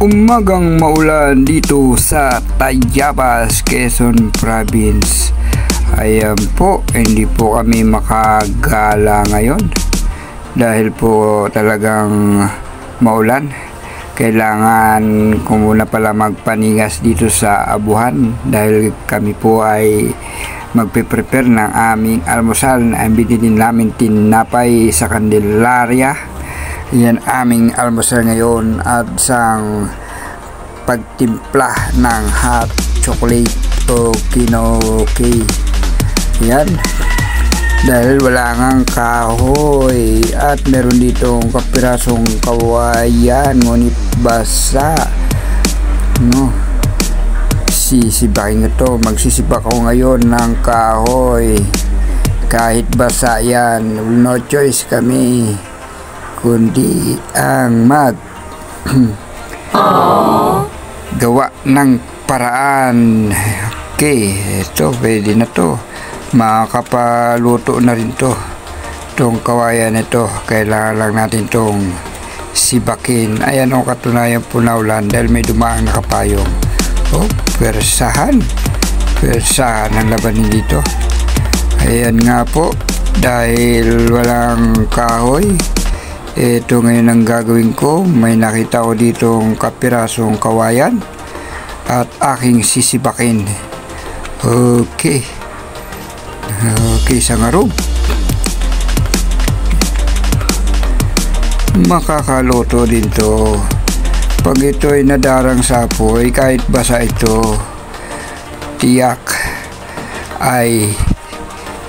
Umagang maulan dito sa Tayabas, Quezon Province. Ayan po, hindi po kami makagala ngayon dahil po talagang maulan. Kailangan ko muna pala magpaningas dito sa abuhan dahil kami po ay magpe-prepare ng aming almusal na binili namin tinapay sa Candelaria. Yan aming almusal ngayon at isang pagtimpla ng hot chocolate o kinoke. Yan, dahil wala ngang kahoy at meron ditong kapirasong kawayan ngunit basa, no? Sisibakin ito, magsisibak ako ngayon ng kahoy kahit basa yan. No choice kami kundi ang gawa ng paraan. Okay, ito pwede na to, makakapaluto na rin to. Itong kawayan ito, kailangan lang natin tong sibakin. Ayan o, katunayan po na ulan dahil may dumaang nakapayong. Oh, persahan ang labanin dito. Ayan nga po, dahil walang kahoy, ito ngayon ang gagawin ko. May nakita ko ditong kapirasong kawayan at aking sisibakin. Okay, sa ngarog makakaluto din to pag ito ay nadarang sa apoy. Kahit basa ito, tiyak ay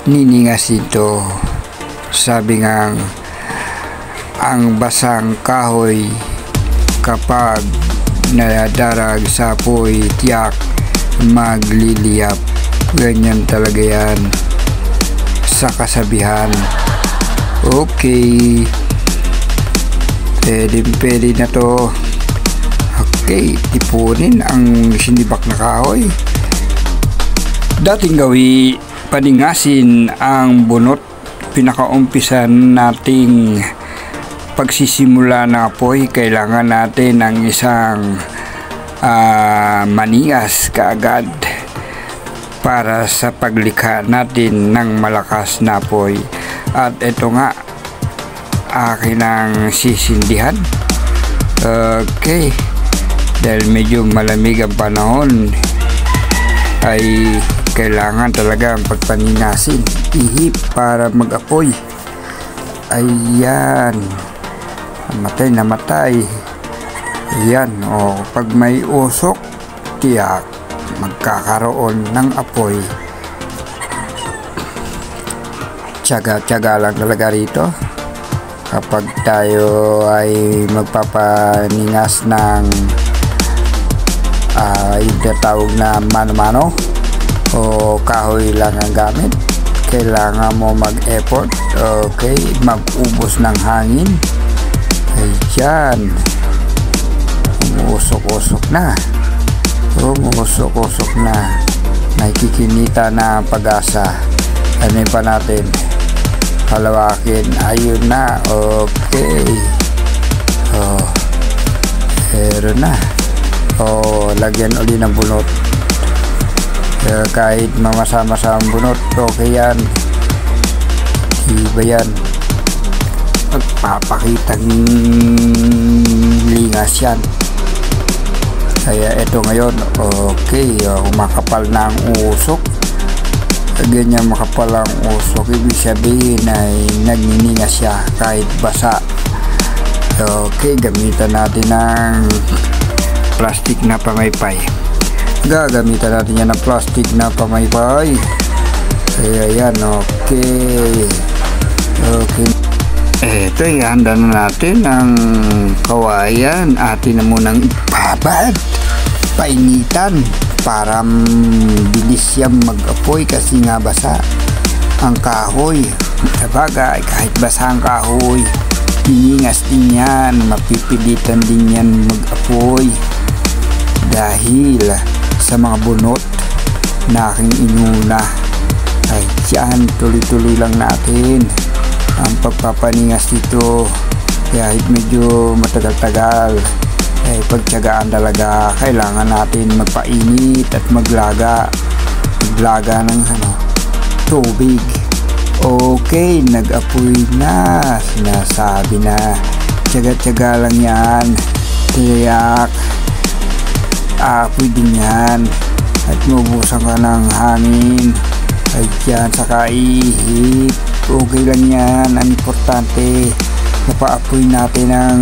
niningas dito. Sabi nga, ang basang kahoy kapag nadarag sa apoy, tiyak magliliyap. Ganyan talaga yan sa kasabihan. Okay, pwede na to. Okay, ipunin ang sinibak na kahoy. Dating gawi, paningasin ang bunot. Pinakaumpisan nating pagsisimula ng apoy, kailangan natin ng isang maningas kaagad para sa paglikha natin ng malakas na apoy. At ito nga, akin ang sisindihan. Okay, dahil medyo malamig ang panahon, ay kailangan talaga ang pagpaninasin, ihip para mag-apoy. Ayan, namatay. Ayan, o, pag may usok, tiyak magkakaroon ng apoy. Tiyaga lang talaga rito kapag tayo ay magpapaningas ng yung tatawag na mano-mano o kahoy lang ang gamit. Kailangan mo mag-effort. Okay, mag-ubos ng hangin. Ayan, umusok-usok na. Umusok-usok na. Nakikinita na ang pag-asa. Ano pa natin? Palawakin. Ayun na. Okay. Pero na. Lagyan uli ng bunot. Kahit mamasama-sama ang bunot, okay yan. Iba yan. Magpapakitang lingas yan. Kaya ito ngayon, okay, makapal na ang usok. Ganyan makapal ang usok, ibig sabihin ay nagniningas siya kahit basa. Okay, gamitan natin ng plastic na pamaypay. Gagamitan natin yan ng plastic na pamaypay. Kaya yan, okay. Ito, ihanda na natin ang kawayan. Atin na munang ibabad, painitan para bilis siyang mag-apoy kasi nga basa ang kahoy. Sabagay, kahit basa ang kahoy, tiningas din yan, mapipilitan din yan mag-apoy dahil sa mga bunot na aking inuna. Ay dyan, tuloy-tuloy lang natin ang pagpapaningas dito kahit medyo matagal-tagal. pagtiyagaan talaga. Kailangan natin magpainit at maglaga ng tubig. Okay, nag-apoy na. Sinasabi na tiyaga-tiyaga lang yan, tiyak aapoy din yan at mabusan ka ng hangin. Ayan, saka ihip. Okay lang yan. Ang importante, napaapoy natin ang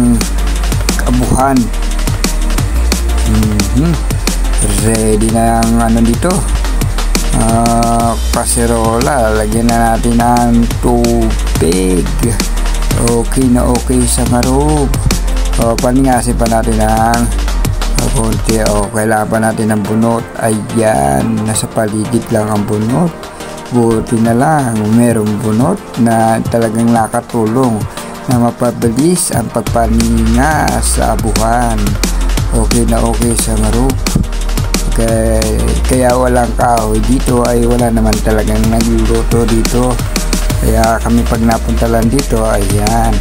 abuhan. Ready na ang dito, kaserola. Lagyan na natin ng tubig. Okay na okay sa marub. Paningasin pa natin ng konti. Kailangan pa natin ng bunot. Ayan, nasa paligid lang ang bunot. Buti na lang merong bunot na talagang nakatulong na mapabilis ang pagpaninga sa abuhan. Okay na okay sa marub. Kaya walang kahoy dito, ay wala naman talagang nagluluto dito. Kaya kami pag napunta lang dito, ayan,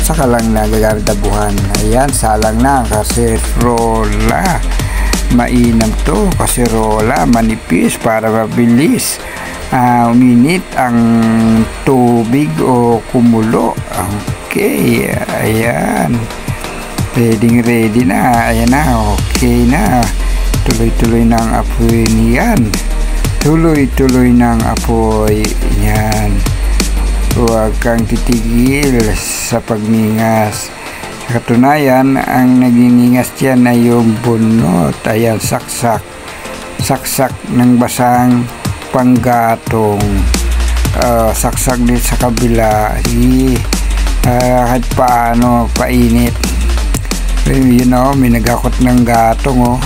saka lang nagagamit abuhan. Ayan, salang na ang kaserola. Mainam to, kaserola, manipis para mabilis uminit ang tubig o kumulo. Okay, ayan, ready na. Ayan na, okay na. Tuloy-tuloy ng apoy niyan. Tuloy-tuloy ng apoy niyan. Huwag kang titigil sa pagningas. Sa katunayan, ang naginingas dyan ay yung bunot. Ayan, saksak ng basang panggatong. Saksak din sa kabila. Kahit paano painit. May nagakot ng gatong.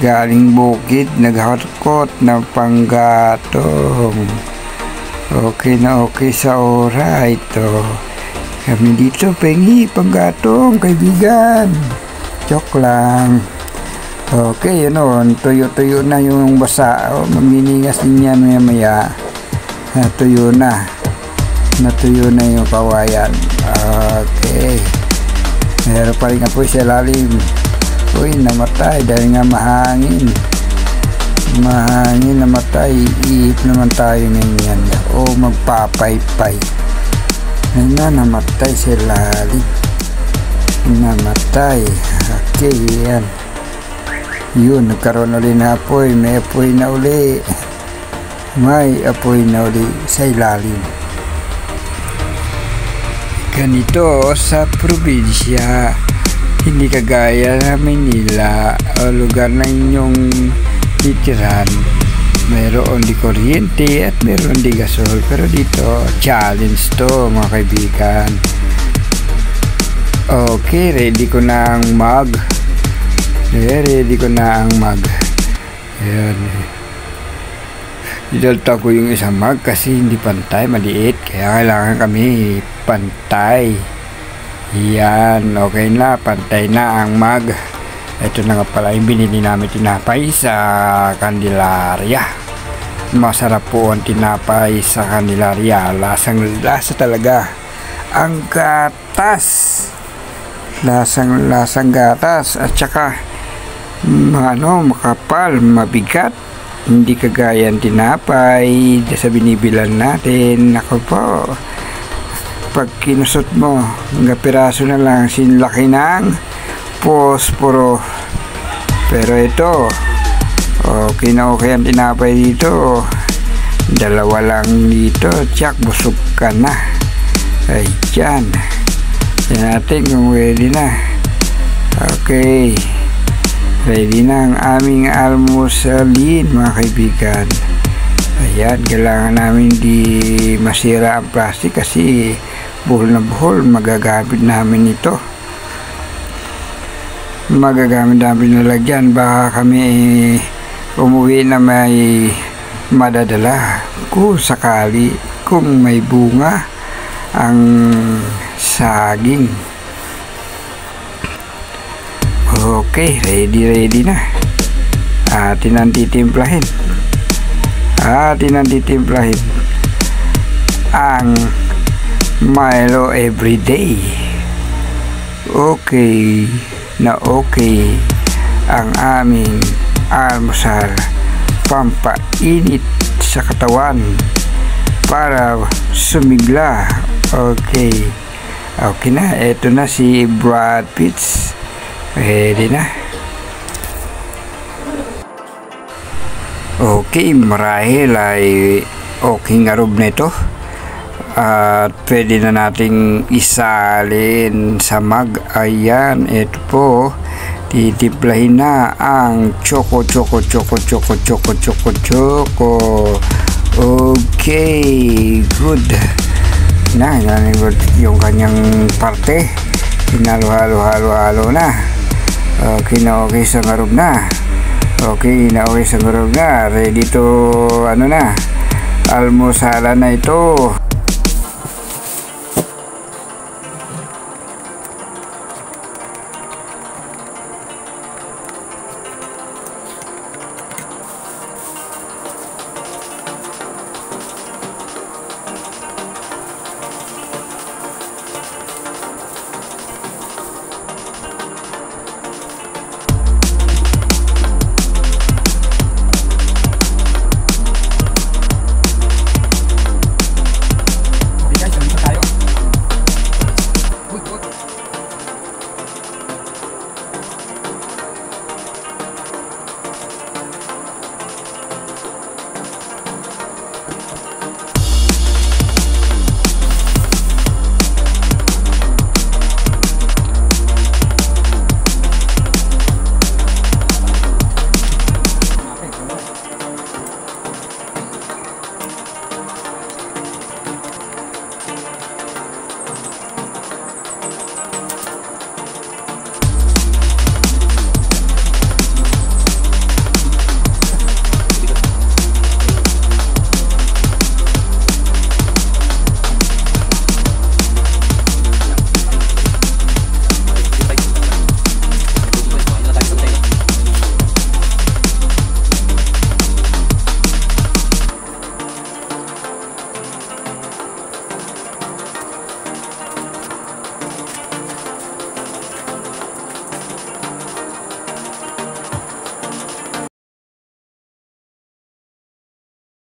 Galing bukid, naghakot ng panggatong. Okay na okay sa ora ito. Kami dito pengi panggatong, kaibigan. Joke lang. Okay, tuyo-tuyo na yung basa. Magniningas din yan maya. Natuyo na yung kawayan. Okay. Meron pa rin apoy sa lalim. Uy, namatay dahil nga mahangin, namatay. Iip naman tayo ngayon. Magpapaypay. Namatay sa lalim. Namatay. Okay, yan. Yun, nagkaroon ulit na apoy. May apoy na uli sa ilalim. Ganito sa probinsya, hindi kagaya na Manila o lugar na inyong titiran. Meron di kuryente at meron di gasol. Pero dito, challenge to mga kaibigan. Okay, ready ko na ang mug. Ayan. Idalta ko yung isang mug kasi hindi pantay, maliit. Kaya kailangan kami pantay. Yan, okay na, pantay na ang mug. Ito na nga pala yung binili namin tinapay sa Candelaria. Masarap po ang tinapay sa Candelaria. Lasa talaga. Ang gatas. Lasang gatas at saka makapal, mabigat. Hindi kagaya ng tinapay sa binibilan natin. Ako po, pag kinusot mo, hanggang piraso na lang, sinlaki ng posporo. Pero ito, okay na okay ang tinapay dito. Dalawa lang dito, tsak, busog ka na. Ay, dyan. Yan natin kung ready na. Okay. Ready na ang aming almusalin, mga kaibigan. Ayan, kailangan namin di masira ang plastic kasi buhol na buhol. Magagamit namin ito. Magagamit namin nalagyan. Baka kami umuwi na may madadala kung sakali, kung may bunga ang saging. Okay, ready na. Atin ang titimplahin ang Milo everyday. Okay. na okay ang aming almusal, pampainit sa katawan para sumigla. Okay na, eto na si Brad Pitt, pwede na. Okay, marahil ay okay nga rob na ito at pwede na nating isalin sa mag. Ayan, ito po, titimplahin na ang choco. Okay, good na, yung kanyang parte, hinalo-halo na. Okay na, okay sa ngarob na. Okay na, okay sa ngarob na. Ready to, almusalan na ito.